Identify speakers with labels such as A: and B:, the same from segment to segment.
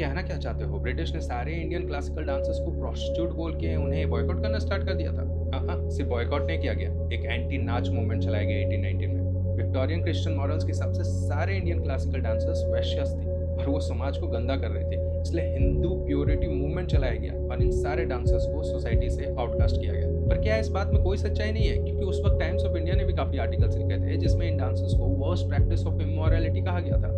A: कहना क्या चाहते हो? ब्रिटिश ने सारे इंडियन क्लासिकल डांसर्स को प्रोस्टिट्यूट बोल के उन्हें बॉयकॉट करना स्टार्ट कर दिया था? सिर्फ बॉयकॉट नहीं किया गया, एक एंटी नाच मूवमेंट चलाया गया 1819 में। विक्टोरियन क्रिश्चियन मॉरल्स के हिसाब से सारे इंडियन क्लासिकल डांसर्स वैश्यस थे और वो समाज को गंदा कर रहे थे, इसलिए हिंदू प्योरिटी मूवमेंट चलाया गया और इन सारे डांसर्स को सोसाइटी से आउटकास्ट किया गया। पर क्या इस बात में कोई सच्चाई नहीं है? क्योंकि उस वक्त टाइम्स ऑफ इंडिया ने भी काफी आर्टिकल्स लिखे थे जिसमें इन डांसर्स को वर्स्ट प्रैक्टिस ऑफ इमोरलिटी कहा गया था।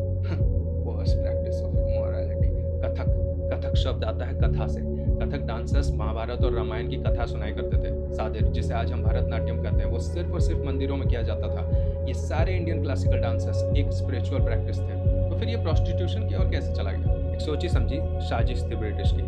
A: Worst practice of immorality. Kathak. Kathak शब्द आता है कथा से। कथक डांसर्स महाभारत और रामायण की कथा सुनाई करते थे। सादिर, जिसे आज हम भरतनाट्यम कहते हैं, वो सिर्फ और सिर्फ मंदिरों में किया जाता था। ये सारे इंडियन क्लासिकल डांसर्स एक स्पिरिचुअल प्रैक्टिस थे। तो फिर ये प्रोस्टिट्यूशन की ओर कैसे चला गया? एक सोची समझी साजिश थी ब्रिटिश की।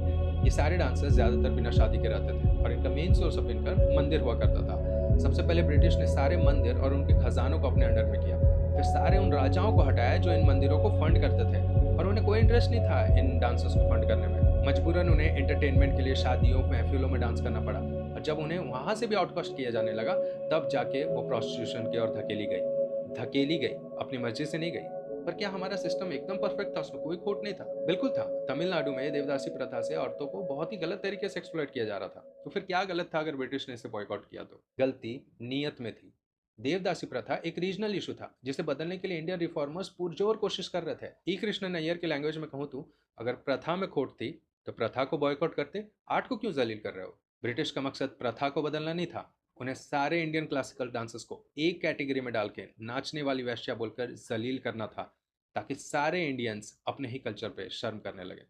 A: ये सारे डांसर्स ज्यादातर बिना शादी के रहते थे और इनका मेन सोर्स ऑफ इनकम मंदिर हुआ करता था। सबसे पहले ब्रिटिश ने सारे मंदिर और उनके खजानों को अपने अंडर में किया। फिर सारे उन राजाओं को हटाया जो इन मंदिरों को फंड करते थे और उन्हें कोई इंटरेस्ट नहीं था इन डांसर्स को फंड करने में। मजबूरन उन्हें एंटरटेनमेंट के लिए शादियों महफिलों में डांस करना पड़ा और जब उन्हें वहां से भी आउटकास्ट किया जाने लगा तब जाके वो प्रोस्टिट्यूशन की ओर धकेली गई, अपनी मर्जी से नहीं गई। पर क्या हमारा सिस्टम एकदम परफेक्ट था? उसमें कोई खोट नहीं था? बिल्कुल था। तमिलनाडु में देवदासी प्रथा से औरतों को बहुत ही गलत तरीके से एक्सप्लॉइट किया जा रहा था। तो फिर क्या गलत था अगर ब्रिटिश ने इसे बॉयकॉट किया? तो गलती नीयत में थी। देवदासी प्रथा एक रीजनल इशू था जिसे बदलने के लिए इंडियन रिफॉर्मर्स पुरजोर कोशिश कर रहे थे। ई कृष्णन अय्यर की लैंग्वेज में कहूँ तो अगर प्रथा में खोट थी तो प्रथा को बॉयकॉट करते, आर्ट को क्यों जलील कर रहे हो? ब्रिटिश का मकसद प्रथा को बदलना नहीं था, उन्हें सारे इंडियन क्लासिकल डांसर्स को एक कैटेगरी में डाल के नाचने वाली वैश्या बोलकर जलील करना था ताकि सारे इंडियंस अपने ही कल्चर पे शर्म करने लगे।